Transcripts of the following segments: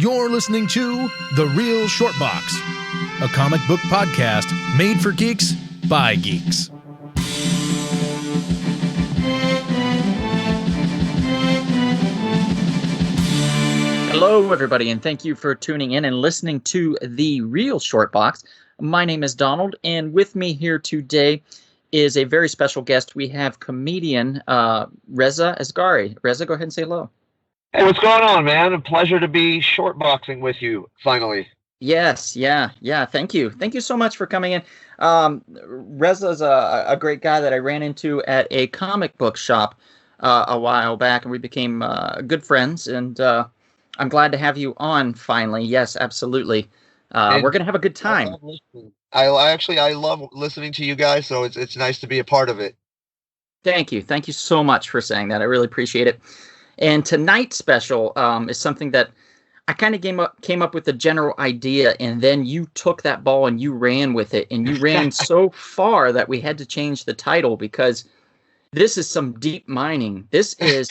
You're listening to The Real Short Box, a comic book podcast made for geeks by geeks. Hello, everybody, and thank you for tuning in and listening to The Real Short Box. My name is Donald, and with me here today is a very special guest. We have comedian Reza Asgari. Reza, go ahead and say hello. Hey, what's going on, man? A pleasure to be shortboxing with you, finally. Yes, yeah. Thank you. Thank you so much for coming in. Reza's a great guy that I ran into at a comic book shop a while back, and we became good friends, and I'm glad to have you on finally. Yes, absolutely. We're going to have a good time. I love listening to you guys, so it's nice to be a part of it. Thank you. Thank you so much for saying that. I really appreciate it. And tonight's special is something that I kind of came up with the general idea, and then you took that ball and you ran with it, and you ran so far that we had to change the title because this is some deep mining. This is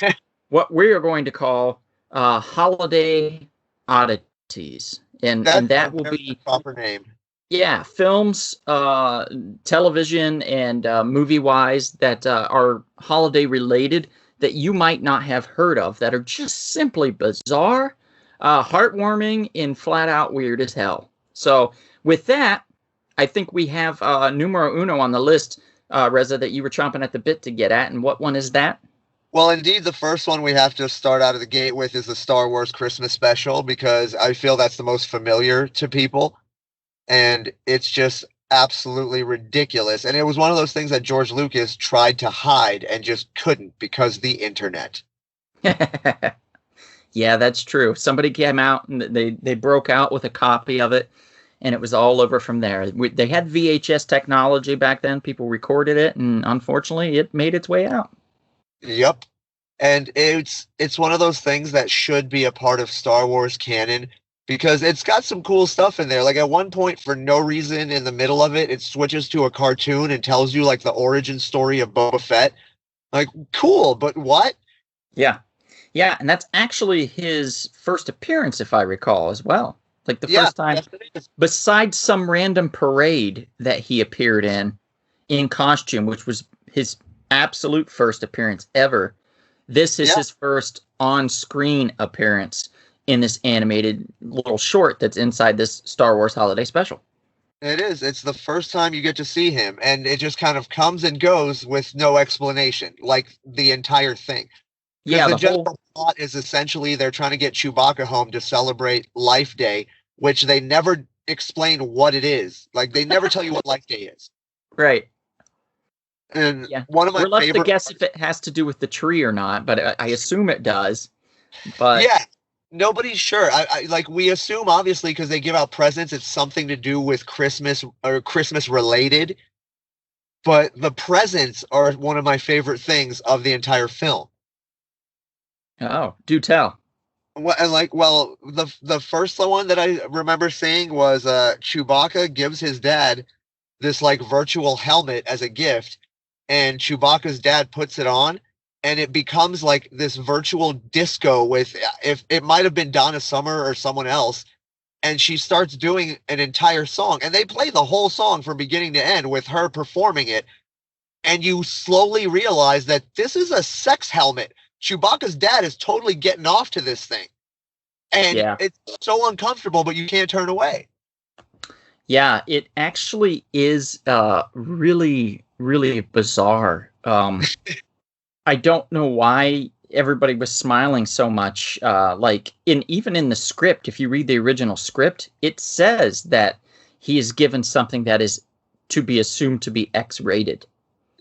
what we are going to call Holiday Oddities, and that will be the proper name. Yeah, films, television, and movie-wise that are holiday related that you might not have heard of, that are just simply bizarre, heartwarming, and flat-out weird as hell. So with that, I think we have numero uno on the list, Reza, that you were chomping at the bit to get at, and what one is that? Well, indeed, the first one we have to start out of the gate with is the Star Wars Christmas special, because I feel that's the most familiar to people, and it's just absolutely ridiculous. And it was one of those things that George Lucas tried to hide and just couldn't because of the internet. Yeah, that's true. Somebody came out and they broke out with a copy of it, and it was all over from there. They had VHS technology back then. People recorded it, and unfortunately, it made its way out. Yep. And it's one of those things that should be a part of Star Wars canon, because it's got some cool stuff in there. Like at one point, for no reason, in the middle of it, it switches to a cartoon and tells you like the origin story of Boba Fett. Like, cool, but what? Yeah, and that's actually his first appearance, if I recall, as well. Like the first time, yes, besides some random parade that he appeared in costume, which was his absolute first appearance ever. This is his first on-screen appearance in this animated little short that's inside this Star Wars holiday special. It is. It's the first time you get to see him, and it just kind of comes and goes with no explanation, like the entire thing. Yeah, the general plot is essentially they're trying to get Chewbacca home to celebrate Life Day, which they never explain what it is. Like, they never tell you what Life Day is. Right. And one of my we're left favorite... to guess if it has to do with the tree or not, but I assume it does. But yeah, nobody's sure. We assume, obviously, because they give out presents, it's something to do with Christmas or Christmas related. But the presents are one of my favorite things of the entire film. Oh, do tell. The first one that I remember seeing was Chewbacca gives his dad this like virtual helmet as a gift, and Chewbacca's dad puts it on, and it becomes like this virtual disco with, if it might have been Donna Summer or someone else, and she starts doing an entire song, and they play the whole song from beginning to end with her performing it, and you slowly realize that this is a sex helmet. Chewbacca's dad is totally getting off to this thing, and it's so uncomfortable, but you can't turn away. Yeah, it actually is really, really bizarre. I don't know why everybody was smiling so much. Even in the script, if you read the original script, it says that he is given something that is to be assumed to be X-rated.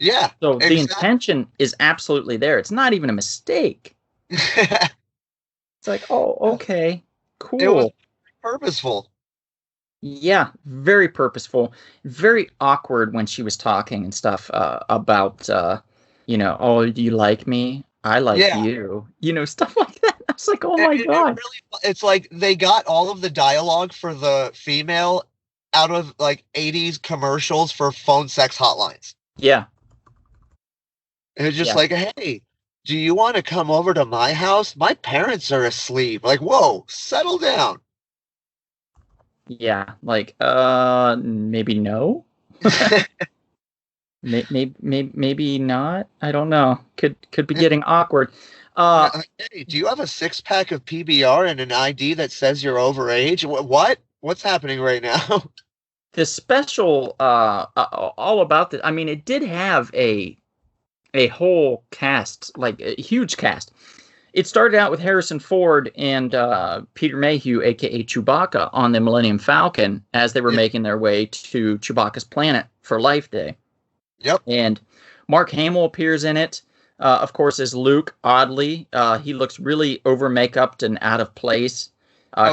Yeah. So exactly. The intention is absolutely there. It's not even a mistake. It's like, oh, okay, cool. It was purposeful. Yeah, very purposeful. Very awkward when she was talking and stuff about, oh, do you like me? I like you. Stuff like that. I was like, oh my God. It's like they got all of the dialogue for the female out of like 80s commercials for phone sex hotlines. Yeah. And it's just like, hey, do you want to come over to my house? My parents are asleep. Like, whoa, settle down. Yeah, like maybe no. Maybe not. I don't know. Could be getting awkward. Hey, do you have a 6-pack of PBR and an ID that says you're overage? What? What's happening right now? The special, all about the. I mean, it did have a whole cast, like a huge cast. It started out with Harrison Ford and Peter Mayhew, aka Chewbacca, on the Millennium Falcon as they were making their way to Chewbacca's planet for Life Day. Yep. And Mark Hamill appears in it, of course, as Luke. Oddly, he looks really over makeuped and out of place.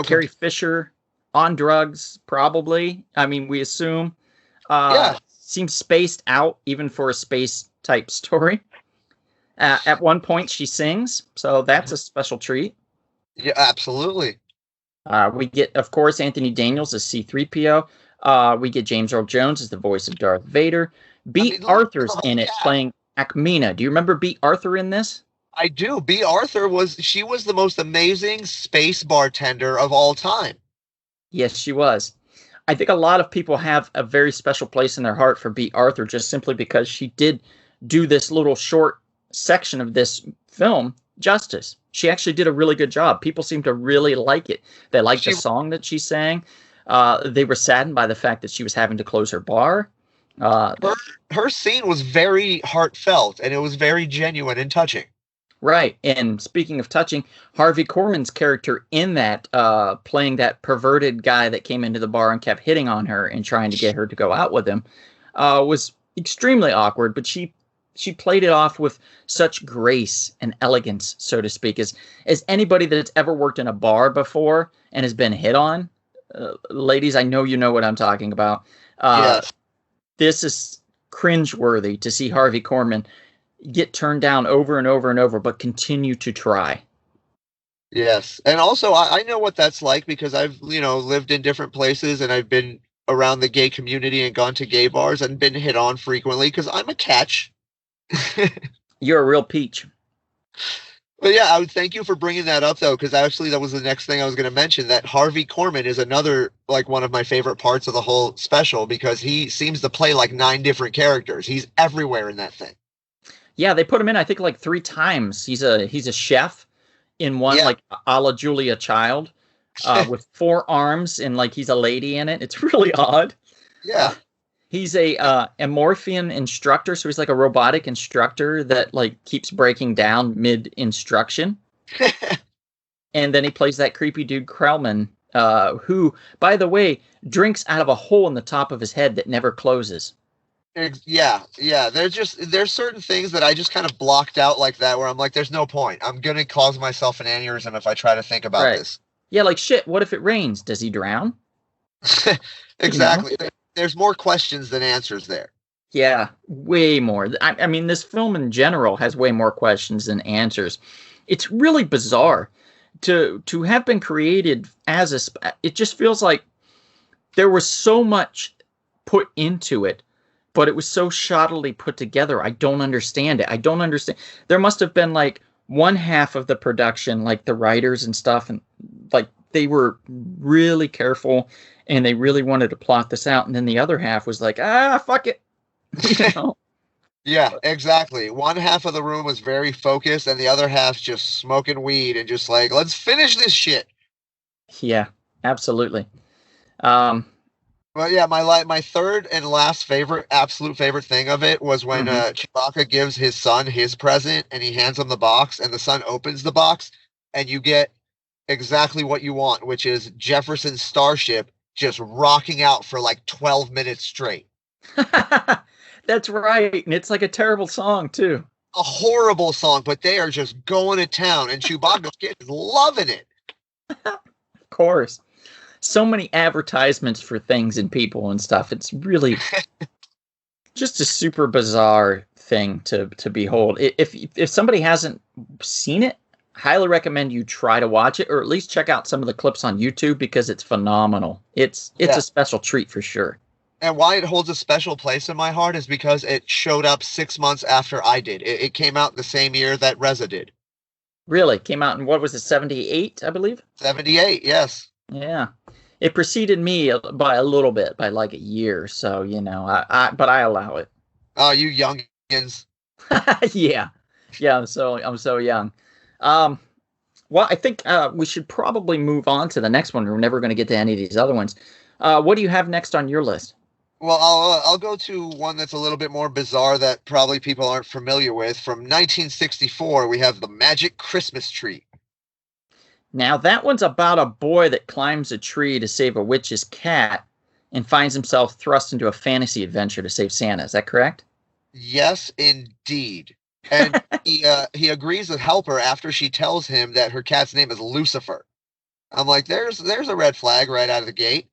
Carrie Fisher on drugs, probably. I mean, we assume. Seems spaced out, even for a space type story. At one point, she sings, so that's a special treat. Yeah, absolutely. We get, of course, Anthony Daniels as C-3PO. We get James Earl Jones as the voice of Darth Vader. Arthur's in it playing Akmina. Do you remember Beat Arthur in this? I do. B. Arthur was the most amazing space bartender of all time. Yes, she was. I think a lot of people have a very special place in their heart for B. Arthur just simply because she did do this little short section of this film justice. She actually did a really good job. People seem to really like it. They liked the song that she sang. They were saddened by the fact that she was having to close her bar. Her scene was very heartfelt, and it was very genuine and touching. Right. And speaking of touching, Harvey Korman's character in that, playing that perverted guy that came into the bar and kept hitting on her and trying to get her to go out with him, was extremely awkward, but she played it off with such grace and elegance, so to speak, as anybody that's ever worked in a bar before and has been hit on. Ladies, I know you know what I'm talking about. Yes. This is cringeworthy to see Harvey Korman get turned down over and over and over, but continue to try. Yes. And also, I know what that's like because I've, lived in different places and I've been around the gay community and gone to gay bars and been hit on frequently because I'm a catch. You're a real peach. But yeah, I would thank you for bringing that up, though, because actually that was the next thing I was going to mention, that Harvey Korman is another, one of my favorite parts of the whole special because he seems to play 9 different characters. He's everywhere in that thing. Yeah, they put him in, I think, 3 times. He's a chef in one, a la Julia Child, with 4 arms, and he's a lady in it. It's really odd. Yeah. He's a Amorphian instructor, so he's like a robotic instructor that keeps breaking down mid-instruction. And then he plays that creepy dude Krellman, who, by the way, drinks out of a hole in the top of his head that never closes. Yeah. There's certain things that I just kind of blocked out like that where I'm like, there's no point. I'm going to cause myself an aneurysm if I try to think about this. Yeah, shit, what if it rains? Does he drown? Exactly. There's more questions than answers there. Yeah, way more. I mean, this film in general has way more questions than answers. It's really bizarre to have been created as it just feels like there was so much put into it, but it was so shoddily put together. I don't understand it. I don't understand. There must have been one half of the production, the writers and stuff, and they were really careful and they really wanted to plot this out. And then the other half was fuck it. Yeah, exactly. One half of the room was very focused and the other half just smoking weed and just let's finish this shit. Yeah, absolutely. Well, yeah, my third and last absolute favorite thing of it was when Chewbacca gives his son his present and he hands him the box and the son opens the box and you get exactly what you want, which is Jefferson's starship just rocking out for 12 minutes straight. That's right. And it's a terrible song, too. A horrible song, but they are just going to town, and Chewbacca's kid is loving it. Of course. So many advertisements for things and people and stuff. It's really just a super bizarre thing to behold. If somebody hasn't seen it, highly recommend you try to watch it, or at least check out some of the clips on YouTube because it's phenomenal. It's a special treat for sure. And why it holds a special place in my heart is because it showed up 6 months after I did. It came out the same year that Reza did. Really? Came out in, what was it, 78, I believe? 78, yes. Yeah. It preceded me by a little bit, by like a year. So, but I allow it. Oh, you youngins. Yeah. Yeah, I'm so young. Um, well, I think we should probably move on to the next one. We're never going to get to any of these other ones. What do you have next on your list? Well, I'll go to one that's a little bit more bizarre that probably people aren't familiar with. From 1964, we have the Magic Christmas Tree. Now, that one's about a boy that climbs a tree to save a witch's cat and finds himself thrust into a fantasy adventure to save Santa. Is that correct? Yes, indeed. And he agrees to help her after she tells him that her cat's name is Lucifer. I'm like, there's a red flag right out of the gate.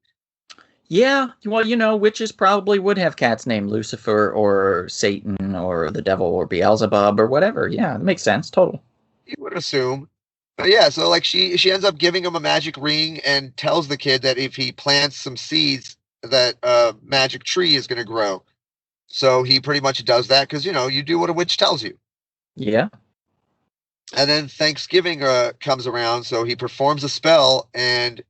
Yeah, well, witches probably would have cats named Lucifer or Satan or the devil or Beelzebub or whatever. Yeah, that makes sense. Total. You would assume. But yeah, so like she ends up giving him a magic ring and tells the kid that if he plants some seeds, that magic tree is going to grow. So he pretty much does that because, you do what a witch tells you. Yeah. And then Thanksgiving comes around, so he performs a spell, and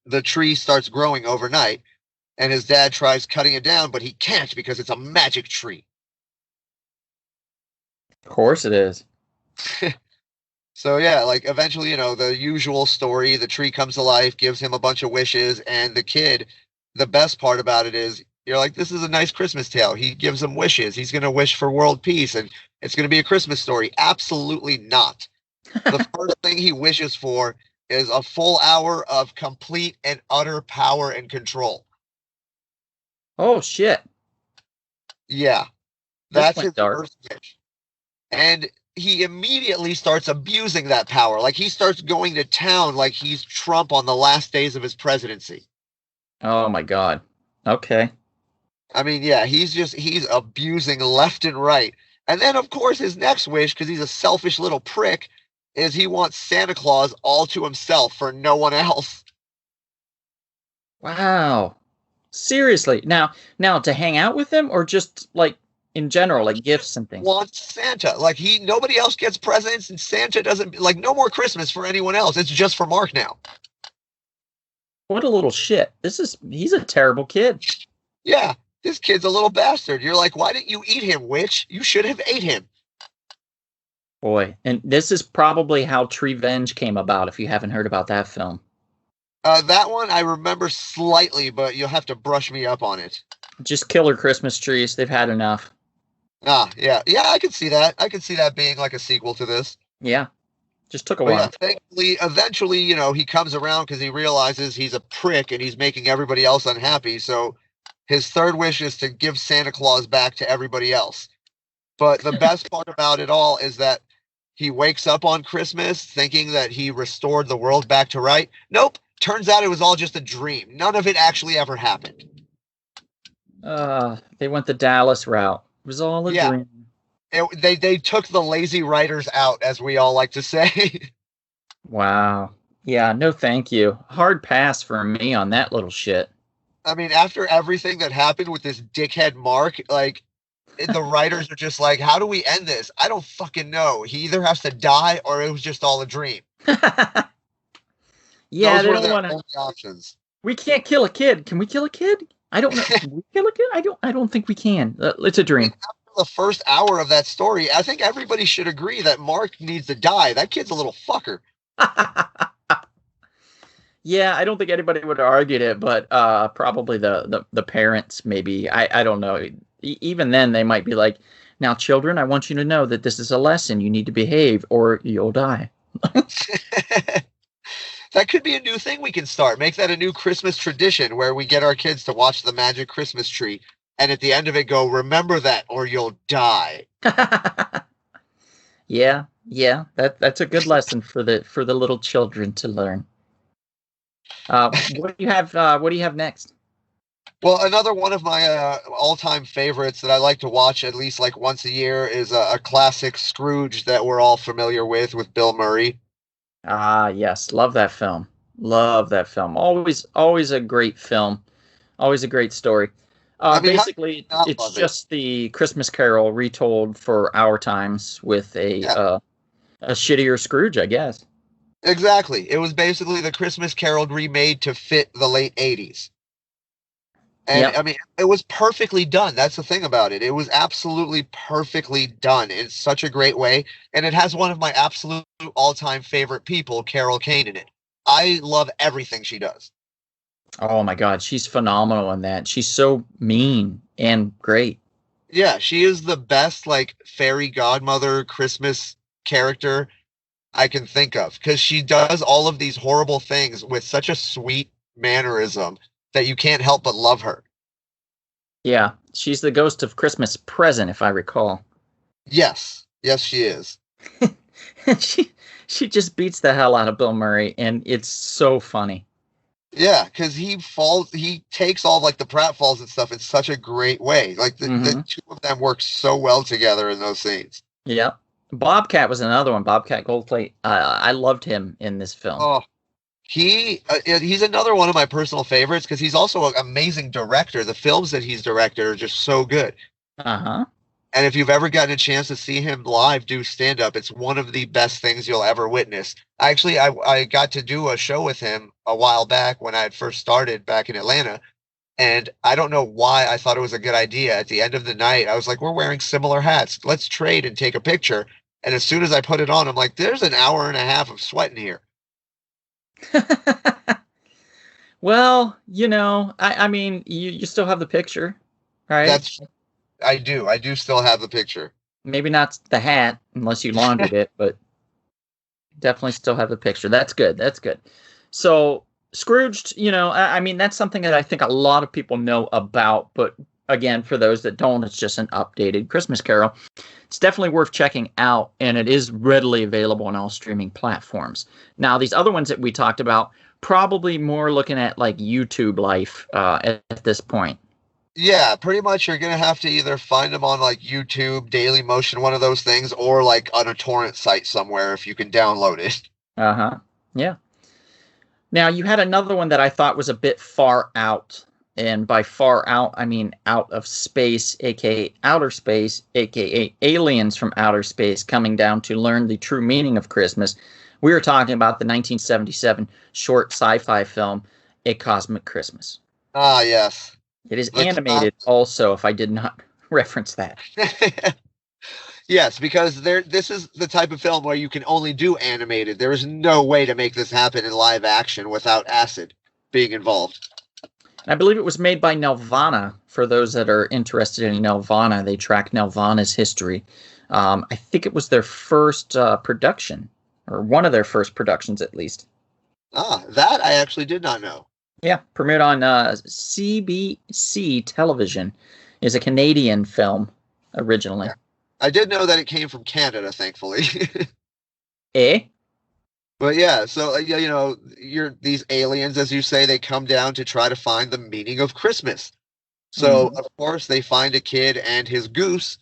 the tree starts growing overnight. And his dad tries cutting it down, but he can't because it's a magic tree. Of course it is. So yeah, like eventually, the usual story, the tree comes to life, gives him a bunch of wishes, and the kid, the best part about it is you're like, this is a nice Christmas tale. He gives him wishes. He's going to wish for world peace and it's going to be a Christmas story. Absolutely not. The first thing he wishes for is a full hour of complete and utter power and control. Oh, shit. Yeah. This That's went his dark. first wish. And he immediately starts abusing that power. Like he starts going to town like he's Trump on the last days of his presidency. Oh, my God. Okay. I mean, yeah, he's abusing left and right. And then, of course, his next wish, because he's a selfish little prick, is he wants Santa Claus all to himself for no one else. Wow. Seriously. Now to hang out with him or just like in general, like gifts and things? Wants Santa. Like nobody else gets presents and Santa doesn't, like no more Christmas for anyone else. It's just for Mark now. What a little shit. He's a terrible kid. Yeah, this kid's a little bastard. You're like, why didn't you eat him, witch? You should have ate him. Boy, and this is probably how Treevenge came about, if you haven't heard about that film. That one I remember slightly, but you'll have to brush me up on it. Just killer Christmas trees. They've had enough. Ah, yeah. Yeah, I could see that. I could see that being like a sequel to this. Yeah. Just took a But while. yeah, thankfully, eventually, he comes around because he realizes he's a prick and he's making everybody else unhappy. So his third wish is to give Santa Claus back to everybody else. But the best part about it all is that he wakes up on Christmas thinking that he restored the world back to right. Nope. Turns out it was all just a dream. None of it actually ever happened. They went the Dallas route. It was all a dream. They took the lazy writers out, as we all like to say. Wow. Yeah, no thank you. Hard pass for me on that little shit. I mean, after everything that happened with this dickhead Mark, like, the writers are just like, how do we end this? I don't fucking know. He either has to die or it was just all a dream. Yeah, those they were don't their want to. only options. We can't kill a kid. Can we kill a kid? I don't know. Can we kill a kid? I don't think we can. It's a dream. After the first hour of that story, I think everybody should agree that Mark needs to die. That kid's a little fucker. Yeah, I don't think anybody would have argued it, but probably the parents maybe. I don't know. Even then, they might be like, now, children, I want you to know that this is a lesson. You need to behave or you'll die. That could be a new thing we can start. Make that a new Christmas tradition where we get our kids to watch the Magic Christmas Tree. And at the end of it go, remember that or you'll die. Yeah. That's a good lesson for the little children to learn. What do you have next? Well, another one of my all-time favorites that I like to watch at least like once a year is a classic Scrooge that we're all familiar with Bill Murray. Ah, yes. Love that film. Always a great film. Always a great story. I mean, how do Basically, you not it's love it? just the Christmas Carol retold for our times with Yeah, a shittier Scrooge, I guess. exactly. It was basically the Christmas Carol remade to fit the late 80s. And Yep. I mean, it was perfectly done. That's the thing about it. It was absolutely perfectly done in such a great way. And it has one of my absolute all-time favorite people, Carol Kane, in it. I love everything she does. Oh my God, she's phenomenal in that. She's so mean and great. Yeah, she is the best like fairy godmother Christmas character I can think of because she does all of these horrible things with such a sweet mannerism that you can't help but love her. Yeah, she's the ghost of Christmas Present, if I recall. Yes, yes, she is. she she just beats the hell out of Bill Murray, and it's so funny. Yeah, because he takes all like the pratfalls and stuff in such a great way. Like the Hmm. two of them work so well together in those scenes. Yeah. Bobcat was another one. Bobcat Goldthwait. I loved him in this film. Oh, he's another one of my personal favorites because he's also an amazing director. The films that he's directed are just so good. Uh-huh. And if you've ever gotten a chance to see him live do stand up, it's one of the best things you'll ever witness. Actually, I got to do a show with him a while back when I had first started back in Atlanta. And I don't know why I thought it was a good idea. At the end of the night, I was like, we're wearing similar hats. Let's trade and take a picture. And as soon as I put it on, I'm like, there's an hour and a half of sweat in here. Well, I mean, you still have the picture, right? That's, I do. I do still have the picture. Maybe not the hat unless you laundered it, but definitely still have the picture. That's good. That's good. So Scrooged, I mean, that's something that I think a lot of people know about, but again, for those that don't, it's just an updated Christmas Carol. It's definitely worth checking out, and it is readily available on all streaming platforms. Now, these other ones that we talked about, probably more looking at like YouTube life at this point. Yeah, pretty much you're gonna have to either find them on like YouTube, Daily Motion, one of those things, or like on a torrent site somewhere if you can download it. Uh-huh. Yeah. Now, you had another one that I thought was a bit far out. And by far out, I mean out of space, aka outer space, aka aliens from outer space coming down to learn the true meaning of Christmas. We were talking about the 1977 short sci-fi film, A Cosmic Christmas. Ah, yes. It is The animated also, if I did not reference that. Yes, because this is the type of film where you can only do animated. There is no way to make this happen in live action without acid being involved. I believe it was made by Nelvana. For those that are interested in Nelvana, they track Nelvana's history. I think it was their first production, or one of their first productions at least. Ah, that I actually did not know. Yeah, premiered on CBC television. Is a Canadian film originally. Yeah. I did know that it came from Canada, thankfully. Eh? But yeah, so yeah, you're these aliens, as you say, they come down to try to find the meaning of Christmas. So Mhm. of course they find a kid and his goose,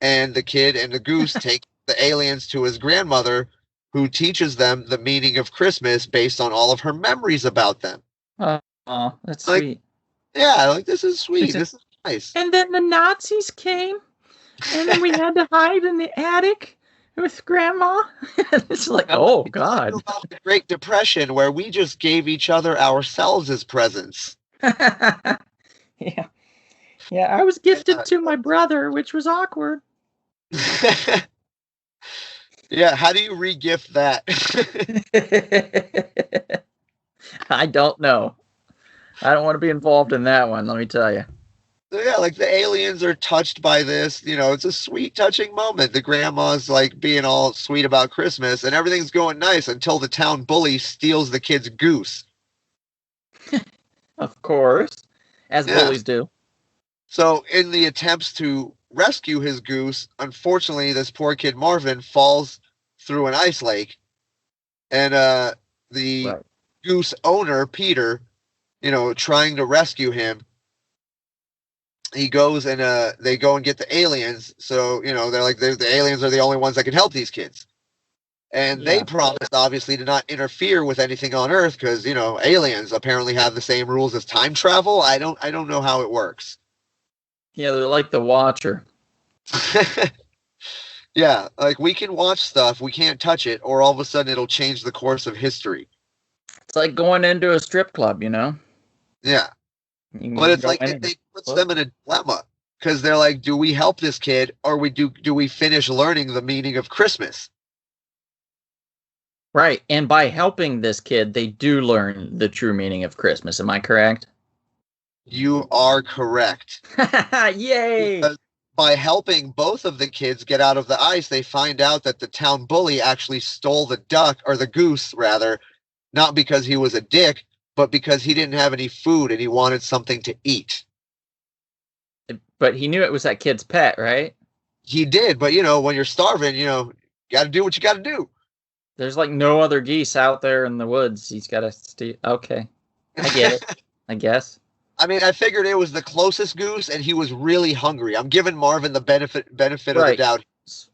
and the kid and the goose take the aliens to his grandmother, who teaches them the meaning of Christmas based on all of her memories about them. Oh, that's Like, sweet. yeah, like this is She sweet. said, This is nice. and then the Nazis came, and then we had to hide in the attic with Grandma. It's like, oh God. About the Great Depression, where we just gave each other ourselves as presents. Yeah. Yeah, I was gifted to my brother, which was awkward. Yeah, how do you re-gift that? I don't know. I don't want to be involved in that one, let me tell you. Yeah, like the aliens are touched by this. It's a sweet, touching moment. The grandma's like being all sweet about Christmas, and everything's going nice until the town bully steals the kid's goose. Of course, as Yeah. bullies do. So, in the attempts to rescue his goose, unfortunately, this poor kid Marvin falls through an ice lake, and the Right. goose owner, Peter, trying to rescue him, he goes and they go and get the aliens. So, they're like, the aliens are the only ones that can help these kids. And Yeah. they promised, obviously, to not interfere with anything on Earth because, aliens apparently have the same rules as time travel. I don't know how it works. Yeah, they're like the Watcher. Yeah, like we can watch stuff, we can't touch it, or all of a sudden it'll change the course of history. It's like going into a strip club, Yeah. You But can it's go like in it puts and them in a dilemma because they're like, do we help this kid or do we finish learning the meaning of Christmas? right. And by helping this kid, they do learn the true meaning of Christmas. Am I correct? You are correct. Yay! Because by helping both of the kids get out of the ice, they find out that the town bully actually stole the duck, or the goose rather, not because he was a dick, but because he didn't have any food and he wanted something to eat. But he knew it was that kid's pet, right? He did, but when you're starving, got to do what you got to do. There's like no other geese out there in the woods. He's got to steal. Okay. I get it. I guess. I mean, I figured it was the closest goose, and he was really hungry. I'm giving Marvin the benefit of the Right. doubt.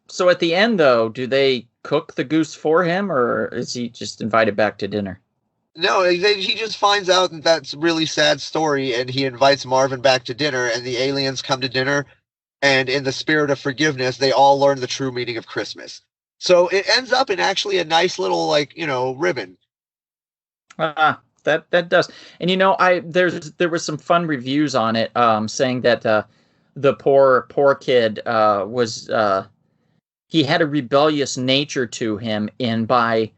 So at the end, though, do they cook the goose for him, or is he just invited back to dinner? No, he just finds out that that's a really sad story, and he invites Marvin back to dinner, and the aliens come to dinner, and in the spirit of forgiveness, they all learn the true meaning of Christmas. So it ends up in actually a nice little, ribbon. That does. And there was some fun reviews on it, saying that the poor kid was he had a rebellious nature to him, and by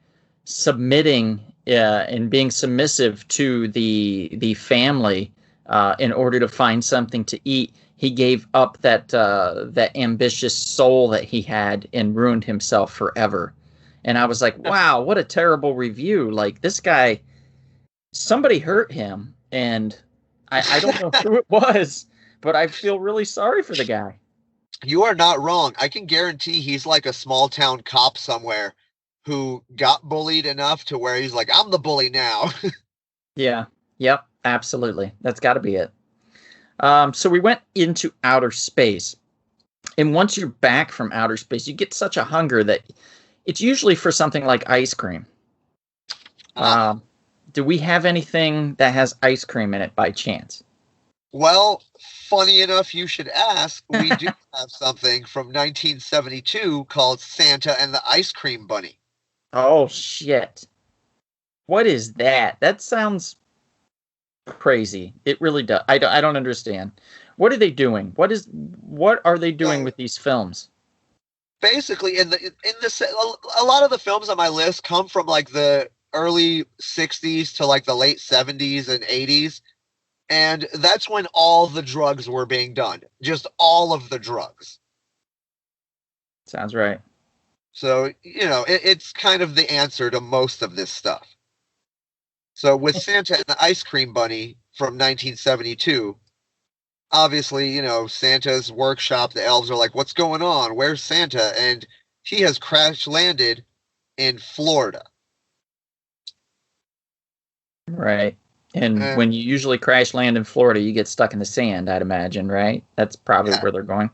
submitting and being submissive to the family in order to find something to eat, he gave up that ambitious soul that he had and ruined himself forever. And I was like, wow, what a terrible review. Like, this guy, somebody hurt him, and I don't know who it was, but I feel really sorry for the guy. You are not wrong. I can guarantee he's like a small town cop somewhere who got bullied enough to where he's like, I'm the bully now. Yeah. Yep. Absolutely. That's got to be it. So we went into outer space. And once you're back from outer space, you get such a hunger that it's usually for something like ice cream. Do we have anything that has ice cream in it by chance? Well, funny enough, you should ask. We do have something from 1972 called Santa and the Ice Cream Bunny. Oh, shit. What is that? That sounds crazy. It really does. I don't understand. What are they doing? What are they doing with these films? Basically, a lot of the films on my list come from like the early 60s to like the late 70s and 80s. And that's when all the drugs were being done. Just all of the drugs. Sounds right. So, it's kind of the answer to most of this stuff. So with Santa and the Ice Cream Bunny from 1972, obviously, Santa's workshop, the elves are like, what's going on? Where's Santa? And he has crash landed in Florida. Right. And when you usually crash land in Florida, you get stuck in the sand, I'd imagine, right? That's probably where they're going.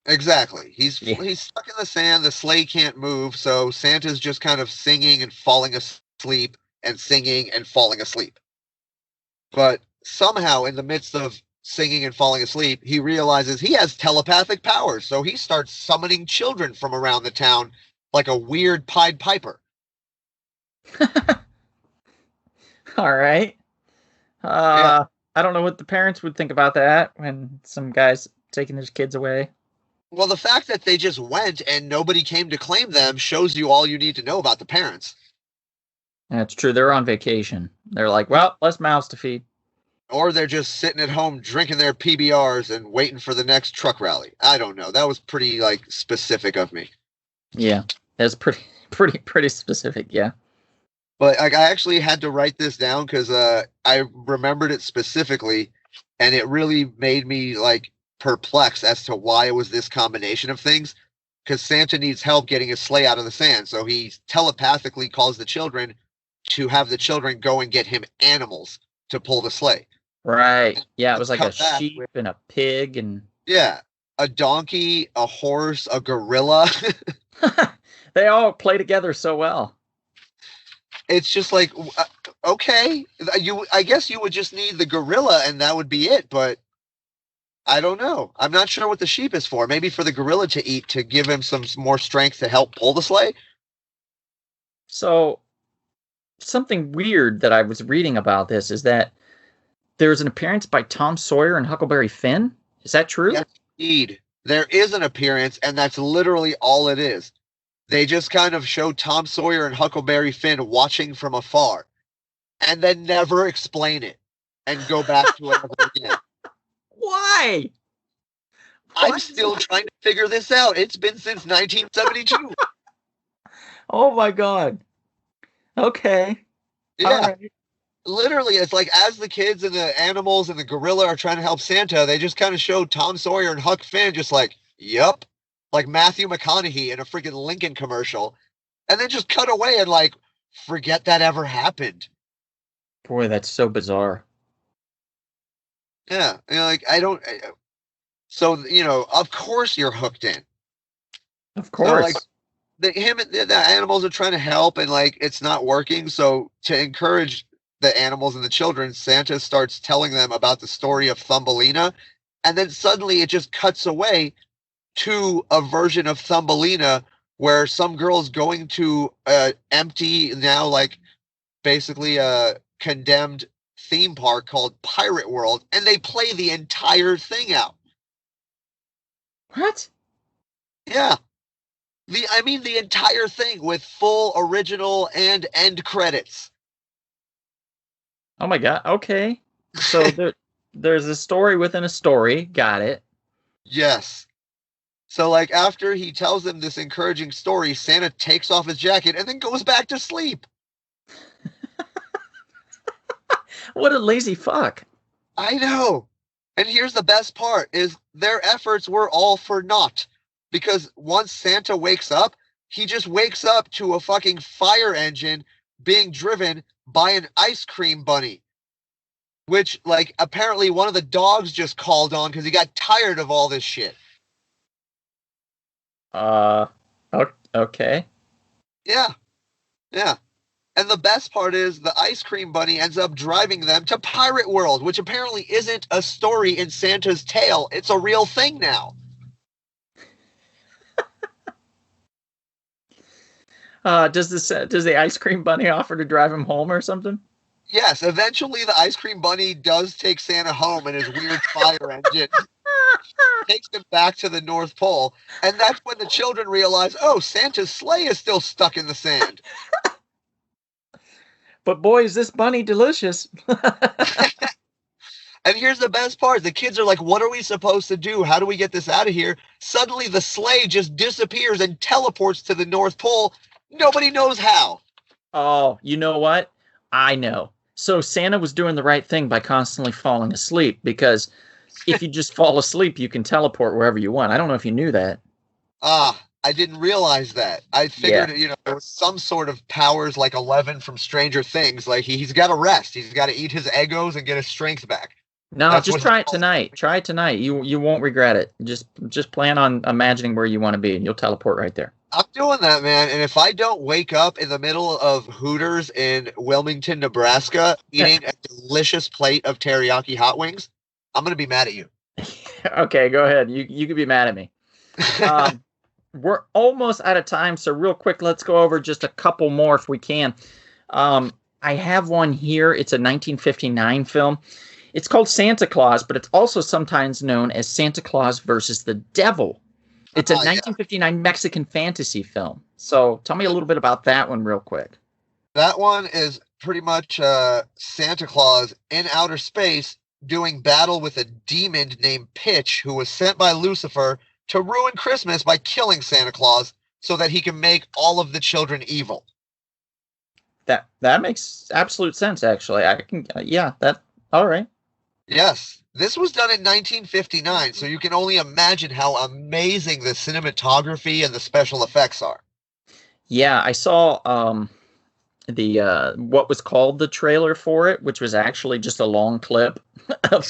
Exactly. He's stuck in the sand. The sleigh can't move. So Santa's just kind of singing and falling asleep and singing and falling asleep. But somehow in the midst of singing and falling asleep, he realizes he has telepathic powers. So he starts summoning children from around the town like a weird Pied Piper. All right. I don't know what the parents would think about that when some guy's taking his kids away. Well, the fact that they just went and nobody came to claim them shows you all you need to know about the parents. That's true. They're on vacation. They're like, well, less mouths to feed. Or they're just sitting at home drinking their PBRs and waiting for the next truck rally. I don't know. That was pretty specific of me. Yeah, that's pretty specific. Yeah. But I actually had to write this down because I remembered it specifically, and it really made me perplexed as to why it was this combination of things. Because Santa needs help getting his sleigh out of the sand, so he telepathically calls the children to have the children go and get him animals to pull the sleigh. Right. Yeah, it was like a sheep and a pig and a donkey, a horse, a gorilla. They all play together so well. It's just like, okay, I guess you would just need the gorilla and that would be it, but I don't know. I'm not sure what the sheep is for. Maybe for the gorilla to eat to give him some more strength to help pull the sleigh. So something weird that I was reading about this is that there's an appearance by Tom Sawyer and Huckleberry Finn. Is that true? Yes, indeed. There is an appearance, and that's literally all it is. They just kind of show Tom Sawyer and Huckleberry Finn watching from afar, and then never explain it and go back to it again. Why? I'm still trying to figure this out. It's been since 1972. Oh my God. Okay. Yeah. Right. Literally, it's like as the kids and the animals and the gorilla are trying to help Santa, they just kind of show Tom Sawyer and Huck Finn just like, yup, like Matthew McConaughey in a freaking Lincoln commercial, and then just cut away and like forget that ever happened. Boy, that's so bizarre. Yeah, like I don't. So of course you're hooked in. Of course. So, like the animals are trying to help, and like it's not working. So to encourage the animals and the children, Santa starts telling them about the story of Thumbelina, and then suddenly it just cuts away to a version of Thumbelina where some girl's going to empty, now like basically a condemned theme park called Pirate World, and they play the entire thing out. What? Yeah. The entire thing with full original and end credits. Oh my God. Okay. So there's a story within a story. Got it. Yes. So like after he tells them this encouraging story, Santa takes off his jacket and then goes back to sleep. What a lazy fuck. I know. And here's the best part is their efforts were all for naught. Because once Santa wakes up, he just wakes up to a fucking fire engine being driven by an ice cream bunny. Which, like, apparently one of the dogs just called on because he got tired of all this shit. Okay. Yeah. Yeah. And the best part is the ice cream bunny ends up driving them to Pirate World, which apparently isn't a story in Santa's tale. It's a real thing now. Does the ice cream bunny offer to drive him home or something? Yes, eventually the ice cream bunny does take Santa home in his weird fire engine. Takes him back to the North Pole, and that's when the children realize, oh, Santa's sleigh is still stuck in the sand. But boy, is this bunny delicious. And here's the best part. The kids are like, what are we supposed to do? How do we get this out of here? Suddenly the sleigh just disappears and teleports to the North Pole. Nobody knows how. Oh, you know what? I know. So Santa was doing the right thing by constantly falling asleep, because if you just fall asleep, you can teleport wherever you want. I don't know if you knew that. I didn't realize that. I figured, there was some sort of powers like 11 from Stranger Things. Like he's got to rest. He's got to eat his Eggos and get his strength back. No, just try it tonight. Try it tonight. You won't regret it. Just plan on imagining where you want to be, and you'll teleport right there. I'm doing that, man. And if I don't wake up in the middle of Hooters in Wilmington, Nebraska, eating a delicious plate of teriyaki hot wings, I'm going to be mad at you. Okay, go ahead. You can be mad at me. We're almost out of time, so real quick, let's go over just a couple more if we can. I have one here. It's a 1959 film. It's called Santa Claus, but it's also sometimes known as Santa Claus versus the Devil. It's a 1959 Mexican fantasy film. So tell me a little bit about that one real quick. That one is pretty much Santa Claus in outer space doing battle with a demon named Pitch, who was sent by Lucifer to ruin Christmas by killing Santa Claus so that he can make all of the children evil. That makes absolute sense, actually. All right. Yes. This was done in 1959, so you can only imagine how amazing the cinematography and the special effects are. Yeah, I saw the what was called the trailer for it, which was actually just a long clip of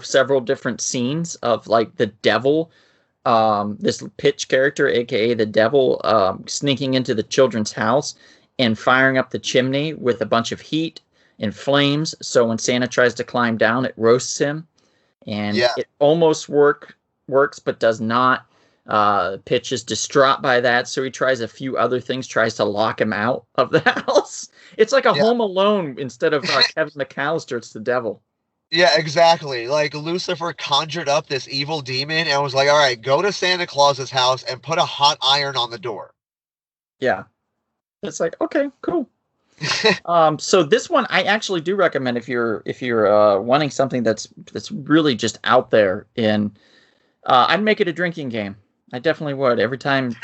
several different scenes of like the devil this Pitch character, aka the devil, sneaking into the children's house and firing up the chimney with a bunch of heat and flames. So when Santa tries to climb down, it roasts him, and Yeah. it almost works, but does not. Pitch is distraught by that, so he tries a few other things, tries to lock him out of the house. It's like a Yeah. Home Alone instead of Kevin McAllister. It's the devil. Yeah, exactly. Like Lucifer conjured up this evil demon and was like, all right, go to Santa Claus's house and put a hot iron on the door. Yeah, it's like, okay, cool. So this one I actually do recommend if you're wanting something that's really just out there. I'd make it a drinking game. I definitely would. Every time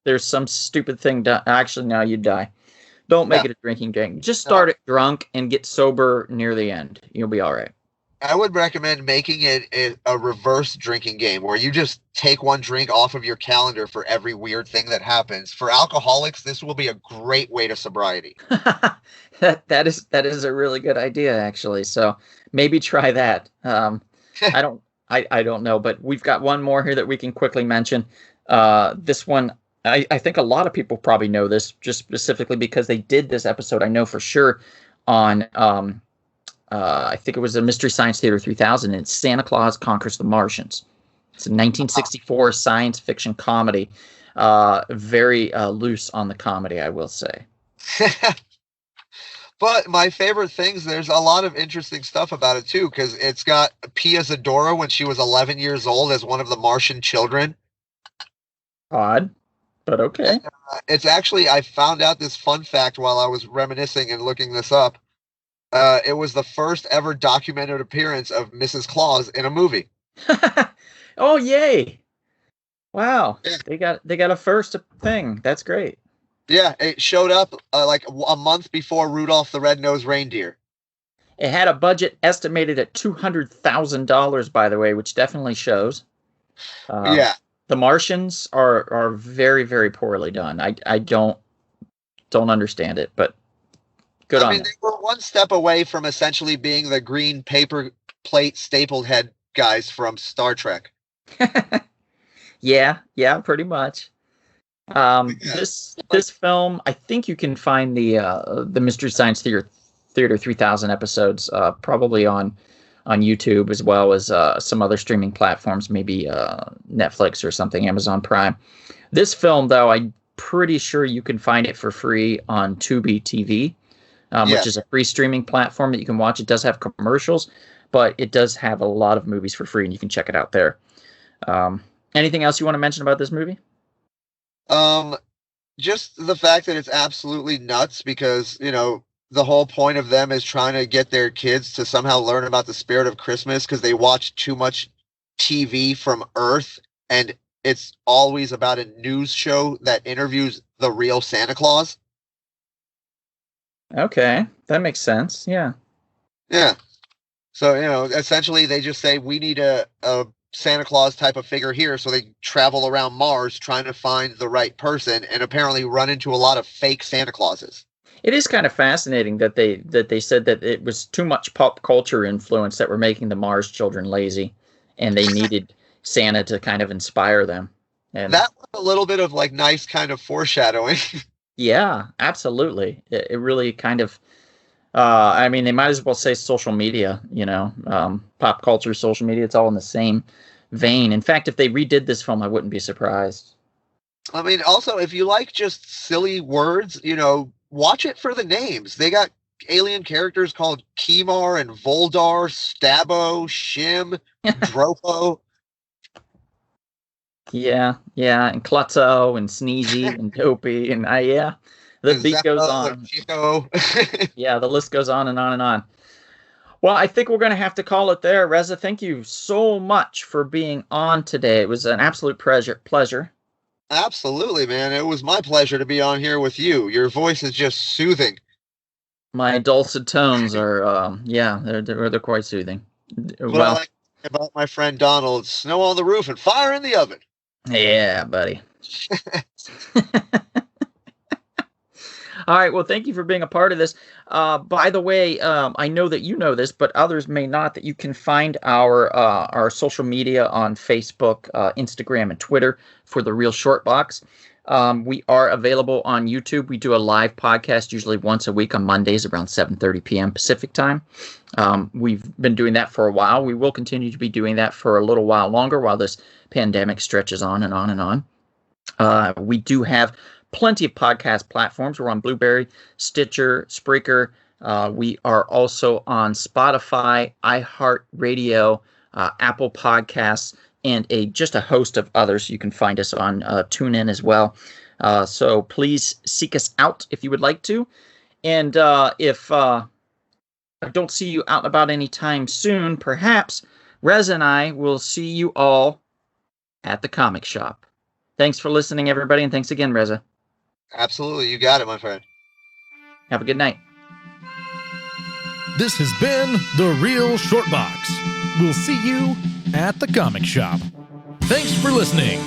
there's some stupid thing done. Actually, no, you die. Don't make it a drinking game. Just start it drunk and get sober near the end. You'll be all right. I would recommend making it a reverse drinking game where you just take one drink off of your calendar for every weird thing that happens. For alcoholics, this will be a great way to sobriety. That is a really good idea, actually. So maybe try that. I don't know, but we've got one more here that we can quickly mention. This one, I think a lot of people probably know this just specifically because they did this episode. I know for sure on I think it was a Mystery Science Theater 3000, and it's Santa Claus Conquers the Martians. It's a 1964 science fiction comedy. Very loose on the comedy, I will say. But my favorite things, there's a lot of interesting stuff about it too, because it's got Pia Zadora when she was 11 years old as one of the Martian children. Odd, but okay. It's actually, I found out this fun fact while I was reminiscing and looking this up. It was the first ever documented appearance of Mrs. Claus in a movie. Oh, yay. Wow. Yeah. They got a first thing. That's great. Yeah, it showed up like a month before Rudolph the Red-Nosed Reindeer. It had a budget estimated at $200,000, by the way, which definitely shows. Yeah. The Martians are very, very poorly done. I don't understand it, but good on them. They were one step away from essentially being the green paper plate stapled head guys from Star Trek. Yeah, pretty much. This film, I think you can find the Mystery Science Theater 3000 episodes probably on YouTube, as well as some other streaming platforms, maybe Netflix or something, Amazon Prime. This film, though, I'm pretty sure you can find it for free on Tubi TV, which is a free streaming platform that you can watch. It does have commercials, but it does have a lot of movies for free, and you can check it out there. Anything else you want to mention about this movie? Just the fact that it's absolutely nuts because, the whole point of them is trying to get their kids to somehow learn about the spirit of Christmas because they watch too much TV from Earth, and it's always about a news show that interviews the real Santa Claus. Okay, that makes sense. Yeah. Yeah. So, essentially they just say we need a Santa Claus type of figure here, so they travel around Mars trying to find the right person and apparently run into a lot of fake Santa Clauses. It is kind of fascinating that they said that it was too much pop culture influence that were making the Mars children lazy, and they needed Santa to kind of inspire them. And that was a little bit of like nice kind of foreshadowing. Yeah, absolutely. It really kind of, they might as well say social media, pop culture, social media, it's all in the same vein. In fact, if they redid this film, I wouldn't be surprised. Also, if you like just silly words, watch it for the names. They got alien characters called Kimar and Voldar, Stabbo, Shim, Dropo. Yeah, and Klutzo and Sneezy and Dopey and the beat goes on. Yeah, the list goes on and on and on. Well, I think we're going to have to call it there. Reza, thank you so much for being on today. It was an absolute pleasure. Absolutely, man. It was my pleasure to be on here with you. Your voice is just soothing. My dulcet tones are, they're quite soothing. What I like about my friend Donald, snow on the roof and fire in the oven. Yeah, buddy. All right. Well, thank you for being a part of this. By the way, I know that you know this, but others may not. That you can find our social media on Facebook, Instagram, and Twitter for The Real Short Box. We are available on YouTube. We do a live podcast usually once a week on Mondays around 7:30 p.m. Pacific time. We've been doing that for a while. We will continue to be doing that for a little while longer while this pandemic stretches on and on and on. We do have plenty of podcast platforms. We're on Blueberry, Stitcher, Spreaker. We are also on Spotify, iHeartRadio, Apple Podcasts, and just a host of others. You can find us on TuneIn as well. So please seek us out if you would like to. And if I don't see you out and about anytime soon, perhaps Reza and I will see you all at the comic shop. Thanks for listening, everybody, and thanks again, Reza. Absolutely. You got it, my friend. Have a good night. This has been The Real Short Box. We'll see you at the comic shop. Thanks for listening.